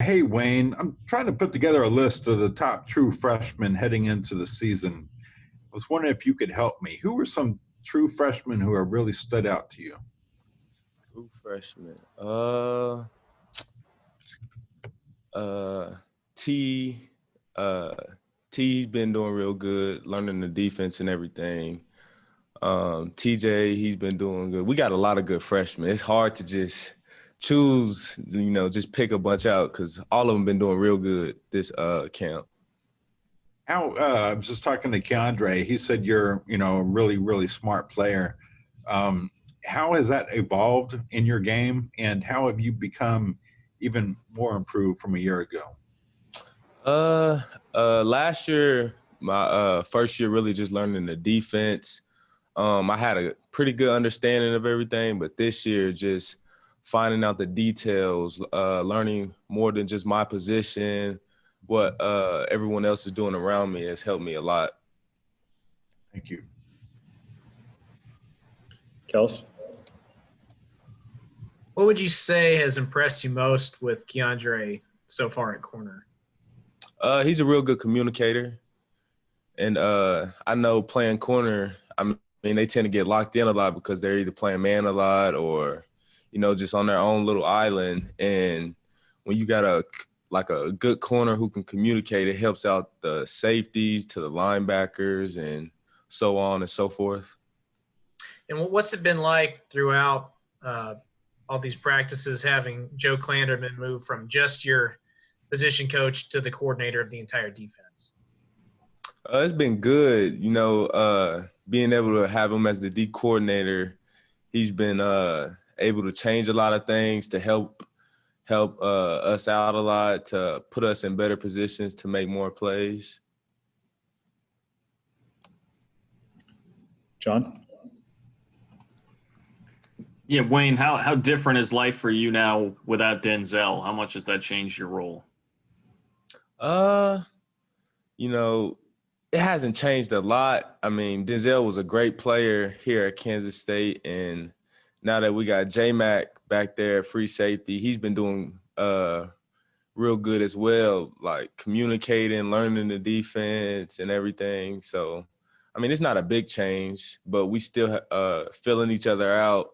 Hey, Wayne, I'm trying to put together a list of the top true freshmen heading into the season. I was wondering if you could help me. Who were some true freshmen who have really stood out to you? True freshman. Uh, T. Uh, T's been doing real good, learning the defense and everything. TJ, he's been doing good. We got a lot of good freshmen. It's hard to just choose, just pick a bunch out because all of them been doing real good this camp. I was just talking to Keandre. He said you're, a really, really smart player. Um, how has that evolved in your game, and how have you become even more improved from a year ago? Last year, my first year, really just learning the defense. I had a pretty good understanding of everything, but this year, just finding out the details, learning more than just my position, what everyone else is doing around me has helped me a lot. Thank you. Kels? What would you say has impressed you most with Keandre so far at corner? He's a real good communicator. And I know playing corner, I mean, they tend to get locked in a lot because they're either playing man a lot or, just on their own little island. And when you got a good corner who can communicate, it helps out the safeties to the linebackers and so on and so forth. And what's it been like throughout all these practices having Joe Klanderman move from just your position coach to the coordinator of the entire defense? It's been good, being able to have him as the D coordinator. He's been able to change a lot of things to help us out a lot, to put us in better positions to make more plays. John? Yeah, Wayne, how different is life for you now without Denzel? How much has that changed your role? It hasn't changed a lot. I mean, Denzel was a great player here at Kansas State, and now that we got J-Mac back there, free safety, he's been doing real good as well, like communicating, learning the defense and everything. So, I mean, it's not a big change, but we still filling each other out,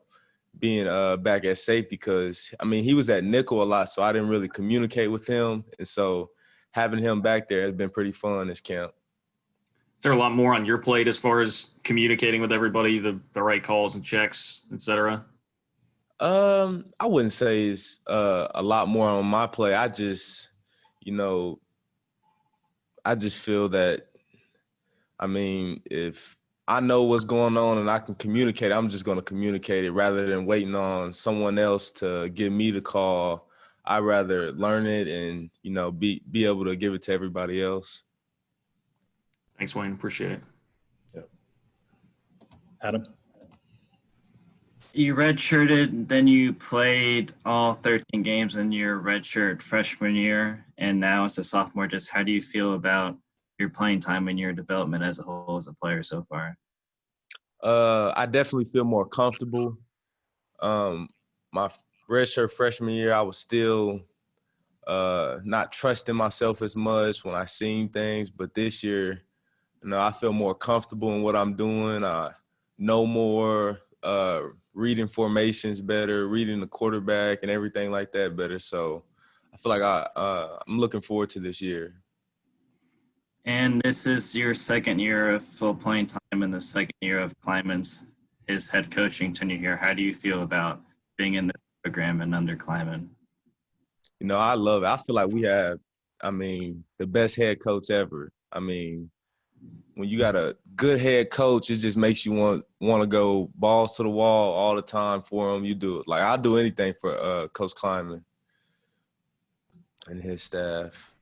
being back at safety because, I mean, he was at nickel a lot, so I didn't really communicate with him. And so having him back there has been pretty fun this camp. Is there a lot more on your plate as far as communicating with everybody, the right calls and checks, et cetera? I wouldn't say it's a lot more on my plate. I just feel that, I mean, if I know what's going on and I can communicate, I'm just going to communicate it rather than waiting on someone else to give me the call. I'd rather learn it and, be able to give it to everybody else. Thanks, Wayne. Appreciate it. Yep. Adam? You redshirted, then you played all 13 games in your redshirt freshman year, and now as a sophomore. Just how do you feel about your playing time and your development as a whole as a player so far? I definitely feel more comfortable. My redshirt freshman year, I was still not trusting myself as much when I seen things, but this year, I feel more comfortable in what I'm doing. I know more, reading formations better, reading the quarterback and everything like that better. So I feel like I'm looking forward to this year. And this is your second year of full playing time and the second year of Kleiman's his head coaching tenure here. How do you feel about being in the program and under Kleiman? I love it. I feel like we have, the best head coach ever. I mean, when you got a good head coach, it just makes you want to go balls to the wall all the time for him. You do it. Like, I'll do anything for Coach Kleiman and his staff.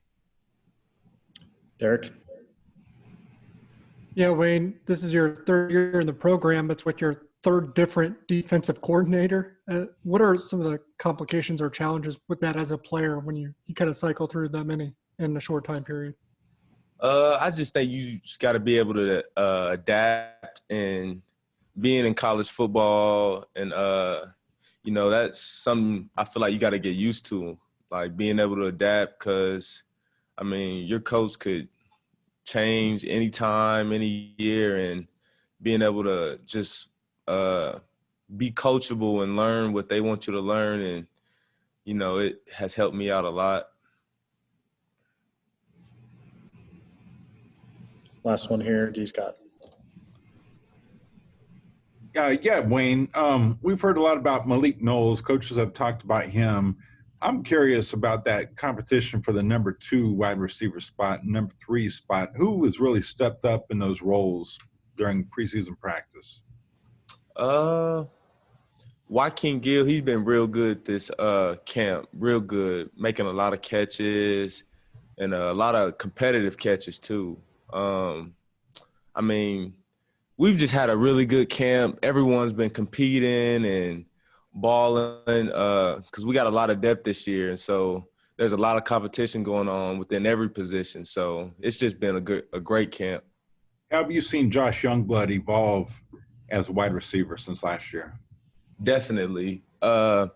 Derek? Yeah, Wayne, this is your third year in the program. It's with your third different defensive coordinator. What are some of the complications or challenges with that as a player when you kind of cycle through that many in a short time period? I just think you just got to be able to adapt, and being in college football and, that's something I feel like you got to get used to. like being able to adapt, because, I mean, your coach could change anytime, any year, and being able to just be coachable and learn what they want you to learn. And, you know, it has helped me out a lot. Last one here, D. Scott. Yeah, Wayne. We've heard a lot about Malik Knowles. Coaches have talked about him. I'm curious about that competition for the number 2 wide receiver spot and number 3 spot. Who has really stepped up in those roles during preseason practice? Joaquin Gill, he's been real good this camp, real good, making a lot of catches and a lot of competitive catches too. I mean, we've just had a really good camp. Everyone's been competing and balling because we got a lot of depth this year. And so there's a lot of competition going on within every position. So it's just been a great camp. How have you seen Josh Youngblood evolve as a wide receiver since last year? Definitely. I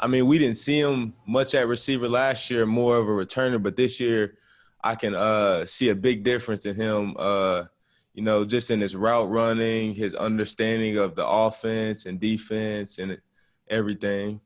mean, we didn't see him much at receiver last year, more of a returner, but this year I can see a big difference in him, you know, just in his route running, his understanding of the offense and defense and everything.